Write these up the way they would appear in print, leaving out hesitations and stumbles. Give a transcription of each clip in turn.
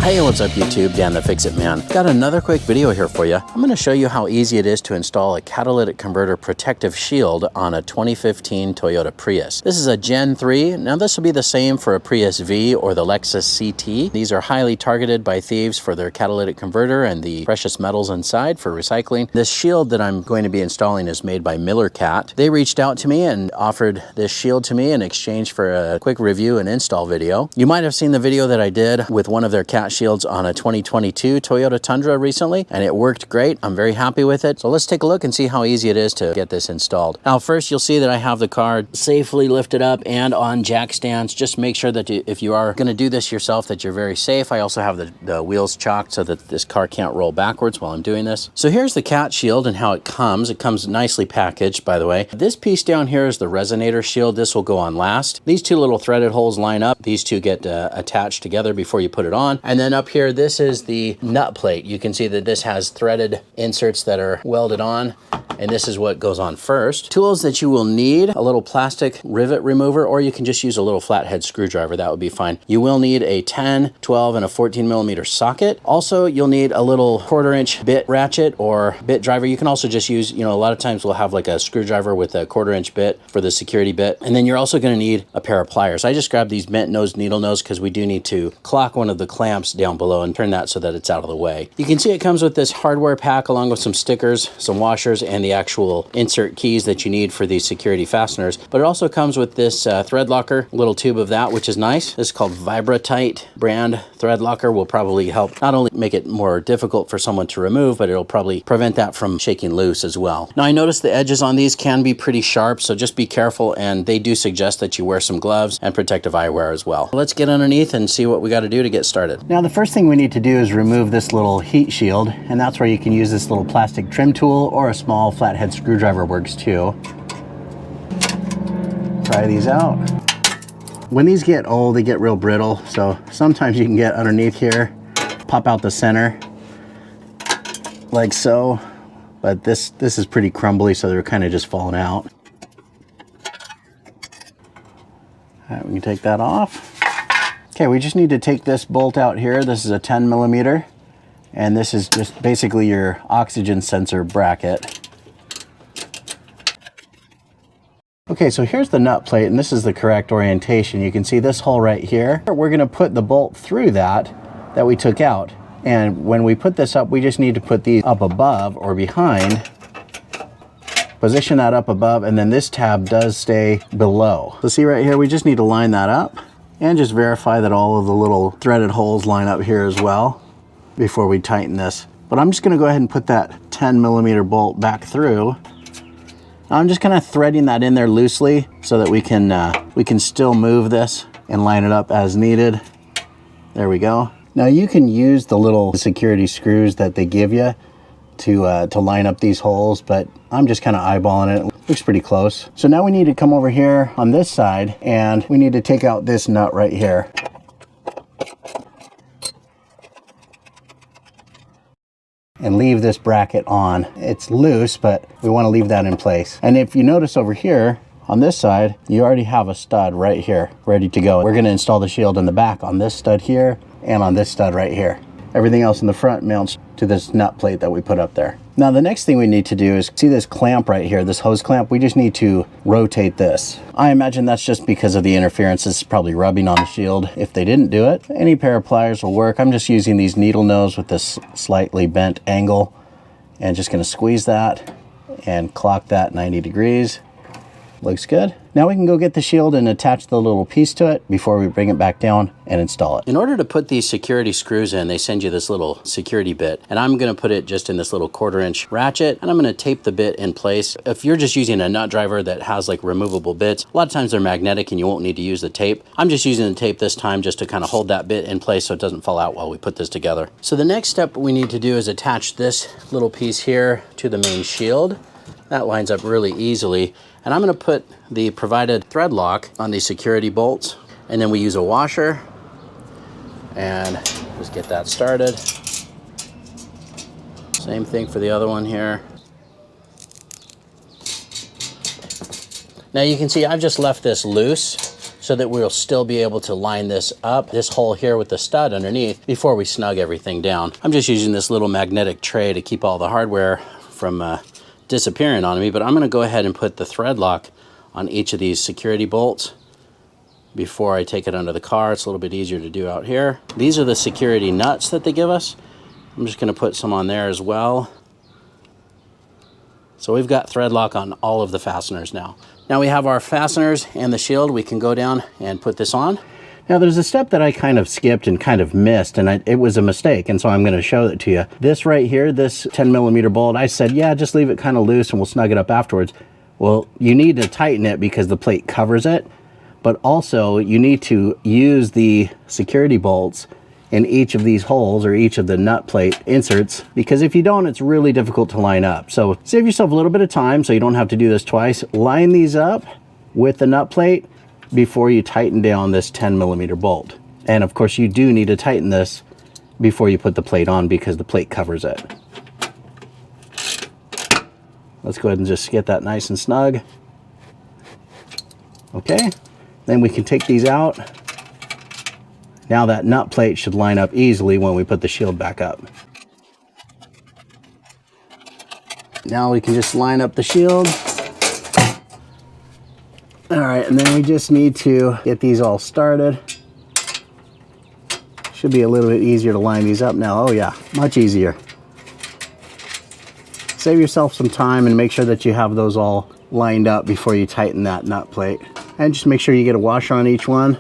Hey, what's up YouTube? Dan the Fix-It Man. Got another quick video here for you. I'm going to show you how easy it is to install a catalytic converter protective shield on a 2015 Toyota Prius. This is a Gen 3. Now this will be the same for a PriusV or the Lexus CT. These are highly targeted by thieves for their catalytic converter and the precious metals inside for recycling. This shield that I'm going to be installing is made by MillerCat. They reached out to me and offered this shield to me in exchange for a quick review and install video. You might have seen the video that I did with one of their CAT shields on a 2022 Toyota Tundra recently, and it worked great. I'm very happy with it. So let's take a look and see how easy it is to get this installed. Now first you'll see that I have the car safely lifted up and on jack stands. Just make sure that if you are going to do this yourself that you're very safe. I also have the wheels chalked so that this car can't roll backwards while I'm doing this. So here's the CAT shield and how it comes. It comes nicely packaged, by the way. This piece down here is the Resonator shield. This will go on last. These two little threaded holes line up. These two get attached together before you put it on. And then up here, this is the nut plate. You can see that this has threaded inserts that are welded on, and this is what goes on first. Tools that you will need: a little plastic rivet remover, or you can just use a little flathead screwdriver. That would be fine. You will need a 10, 12, and a 14 millimeter socket. Also, you'll need a little 1/4-inch bit ratchet or bit driver. You can also just use, a lot of times we'll have like a screwdriver with a 1/4-inch bit for the security bit. And then you're also going to need a pair of pliers. I just grabbed these bent nose needle nose because we do need to clock one of the clamps down below and turn that so that it's out of the way. You can see it comes with this hardware pack along with some stickers, some washers, and the actual insert keys that you need for these security fasteners. But it also comes with this thread locker, little tube of that, which is nice. This is called Vibratite brand thread locker. Will probably help not only make it more difficult for someone to remove, but it'll probably prevent that from shaking loose as well. Now I noticed the edges on these can be pretty sharp, so just be careful, and they do suggest that you wear some gloves and protective eyewear as well. Let's get underneath and see what we got to do to get started. Now the first thing we need to do is remove this little heat shield, and that's where you can use this little plastic trim tool, or a small flathead screwdriver works too. Try these out. When these get old, they get real brittle, so sometimes you can get underneath here, pop out the center like so, but this is pretty crumbly, so they're kind of just falling out. All right, we can take that off. Okay, we just need to take this bolt out here. This is a 10 millimeter, and this is just basically your oxygen sensor bracket. Okay, so here's the nut plate, and this is the correct orientation. You can see this hole right here. We're gonna put the bolt through that we took out. And when we put this up, we just need to put these up above or behind. Position that up above, and then this tab does stay below. So see right here, we just need to line that up and just verify that all of the little threaded holes line up here as well before we tighten this. But I'm just gonna go ahead and put that 10 millimeter bolt back through. I'm just kind of threading that in there loosely so that we can still move this and line it up as needed. There we go. Now you can use the little security screws that they give you to line up these holes, but I'm just kind of eyeballing it. It looks pretty close. So now we need to come over here on this side, and we need to take out this nut right here. And leave this bracket on. It's loose, but we want to leave that in place. And if you notice over here, on this side, you already have a stud right here, ready to go. We're going to install the shield in the back on this stud here and on this stud right here. Everything else in the front mounts to this nut plate that we put up there. Now the next thing we need to do is, see this clamp right here, this hose clamp? We just need to rotate this. I imagine that's just because of the interference. It's probably rubbing on the shield. If they didn't do it, any pair of pliers will work. I'm just using these needle nose with this slightly bent angle, and just going to squeeze that and clock that 90 degrees. Looks good. Now we can go get the shield and attach the little piece to it before we bring it back down and install it. In order to put these security screws in, they send you this little security bit, and I'm going to put it just in this little 1/4-inch ratchet, and I'm going to tape the bit in place. If you're just using a nut driver that has like removable bits, a lot of times they're magnetic and you won't need to use the tape. I'm just using the tape this time just to kind of hold that bit in place so it doesn't fall out while we put this together. So the next step we need to do is attach this little piece here to the main shield. That lines up really easily. And I'm going to put the provided thread lock on these security bolts, and then we use a washer and just get that started. Same thing for the other one here. Now you can see I've just left this loose so that we'll still be able to line this up, this hole here with the stud underneath, before we snug everything down. I'm just using this little magnetic tray to keep all the hardware from disappearing on me, but I'm going to go ahead and put the thread lock on each of these security bolts before I take it under the car. It's a little bit easier to do out here. These are the security nuts that they give us. I'm just going to put some on there as well. So we've got thread lock on all of the fasteners now. Now we have our fasteners and the shield. We can go down and put this on. Now there's a step that I kind of skipped and kind of missed, and it was a mistake, and so I'm going to show it to you. This right here, this 10mm bolt, I said, yeah, just leave it kind of loose and we'll snug it up afterwards. Well, you need to tighten it because the plate covers it, but also you need to use the security bolts in each of these holes or each of the nut plate inserts, because if you don't, it's really difficult to line up. So save yourself a little bit of time so you don't have to do this twice. Line these up with the nut plate before you tighten down this 10mm bolt. And of course you do need to tighten this before you put the plate on because the plate covers it. Let's go ahead and just get that nice and snug. Okay, then we can take these out. Now that nut plate should line up easily when we put the shield back up. Now we can just line up the shield. All right, and then we just need to get these all started. Should be a little bit easier to line these up now. Oh yeah, much easier. Save yourself some time and make sure that you have those all lined up before you tighten that nut plate. And just make sure you get a washer on each one.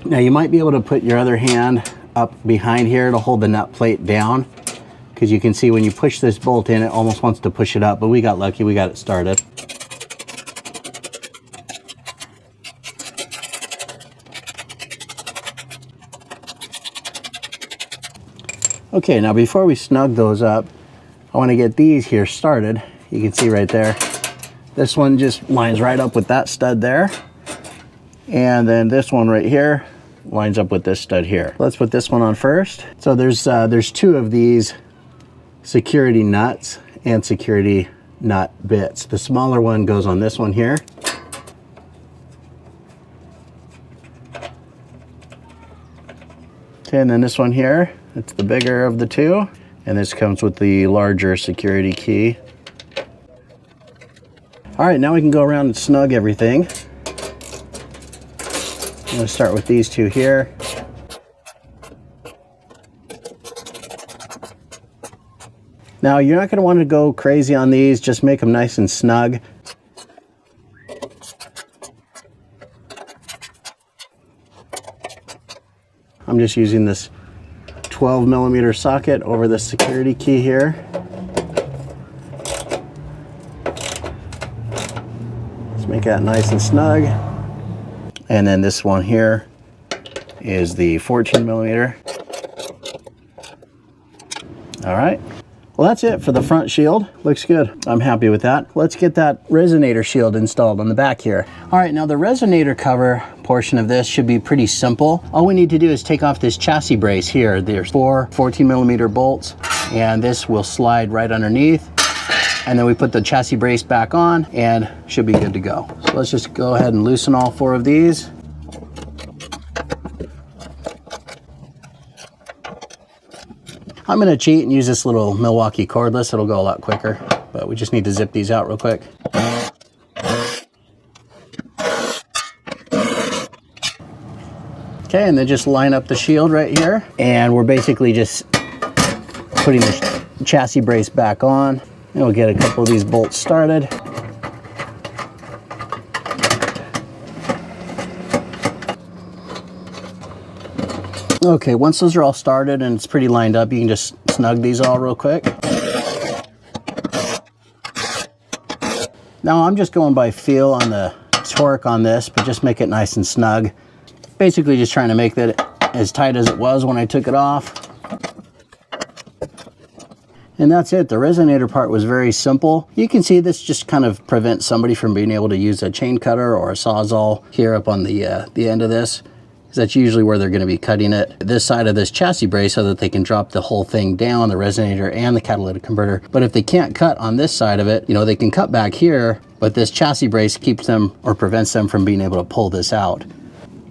Now you might be able to put your other hand up behind here to hold the nut plate down, because you can see when you push this bolt in, it almost wants to push it up, but we got lucky, we got it started. Okay, now before we snug those up, I want to get these here started. You can see right there, this one just lines right up with that stud there, and then this one right here lines up with this stud here. Let's put this one on first. So there's two of these security nuts and security nut bits. The smaller one goes on this one here. Okay, and then this one here, it's the bigger of the two, and this comes with the larger security key. All right, now we can go around and snug everything. I'm going to start with these two here. Now you're not going to want to go crazy on these, just make them nice and snug. I'm just using this 12mm socket over the security key here. Let's make that nice and snug. And then this one here is the 14mm. All right. Well, that's it for the front shield. Looks good. I'm happy with that. Let's get that Resonator shield installed on the back here. All right, now the Resonator cover portion of this should be pretty simple. All we need to do is take off this chassis brace here. There's 4 14mm bolts, and this will slide right underneath. And then we put the chassis brace back on and should be good to go. So let's just go ahead and loosen all 4 of these. I'm going to cheat and use this little Milwaukee cordless. It'll go a lot quicker, but we just need to zip these out real quick. Okay, and then just line up the shield right here. And we're basically just putting the chassis brace back on. And we'll get a couple of these bolts started. Okay, once those are all started and it's pretty lined up, you can just snug these all real quick. Now I'm just going by feel on the torque on this, but just make it nice and snug. Basically just trying to make that as tight as it was when I took it off. And that's it. The Resonator part was very simple. You can see this just kind of prevents somebody from being able to use a chain cutter or a Sawzall here up on the end of this. because that's usually where they're going to be cutting it. This side of this chassis brace so that they can drop the whole thing down, the resonator and the catalytic converter. But if they can't cut on this side of it, you know, they can cut back here, but this chassis brace keeps them or prevents them from being able to pull this out.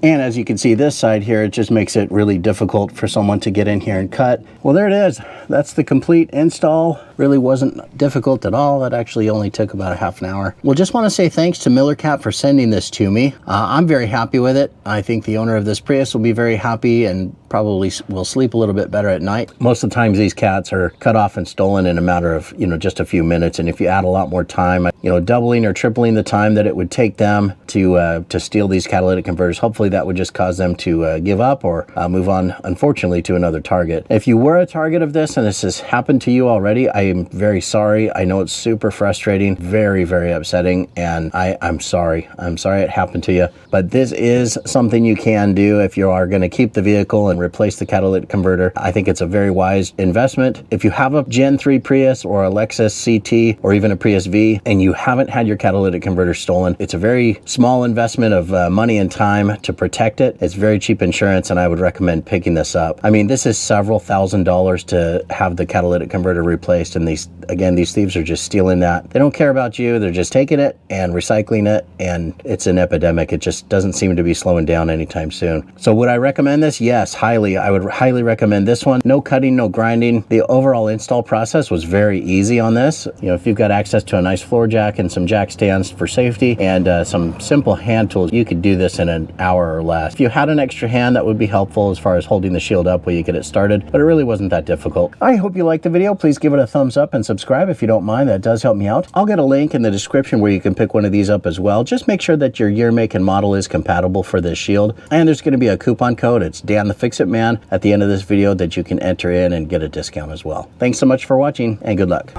And as you can see this side here, it just makes it really difficult for someone to get in here and cut. Well, there it is. That's the complete install. Really wasn't difficult at all. It actually only took about a half an hour. Well, just want to say thanks to MillerCat for sending this to me. I'm very happy with it. I think the owner of this Prius will be very happy and probably will sleep a little bit better at night. Most of the times these cats are cut off and stolen in a matter of, you know, just a few minutes. And if you add a lot more time, you know, doubling or tripling the time that it would take them to steal these catalytic converters, hopefully that would just cause them to give up or move on, unfortunately, to another target. If you were a target of this and this has happened to you already, I am very sorry. I know it's super frustrating, very, very upsetting, and I'm sorry. I'm sorry it happened to you. But this is something you can do if you are going to keep the vehicle and replace the catalytic converter. I think it's a very wise investment. If you have a Gen 3 Prius or a Lexus CT or even a PriusV and you haven't had your catalytic converter stolen, it's a very small investment of money and time to protect it. It's very cheap insurance, and I would recommend picking this up. I mean, this is several $1,000s to have the catalytic converter replaced, and these thieves are just stealing that. They don't care about you. They're just taking it and recycling it, and it's an epidemic. It just doesn't seem to be slowing down anytime soon. So would I recommend this? Yes, highly. I would highly recommend this one. No cutting, no grinding. The overall install process was very easy on this. You know, if you've got access to a nice floor jack and some jack stands for safety and some simple hand tools, you could do this in an hour or less. If you had an extra hand, that would be helpful as far as holding the shield up while you get it started, but it really wasn't that difficult. I hope you liked the video. Please give it a thumbs up and subscribe if you don't mind. That does help me out. I'll get a link in the description where you can pick one of these up as well. Just make sure that your year, make, and model is compatible for this shield. And there's going to be a coupon code. It's Dan the Fix-It Man at the end of this video that you can enter in and get a discount as well. Thanks so much for watching, and good luck.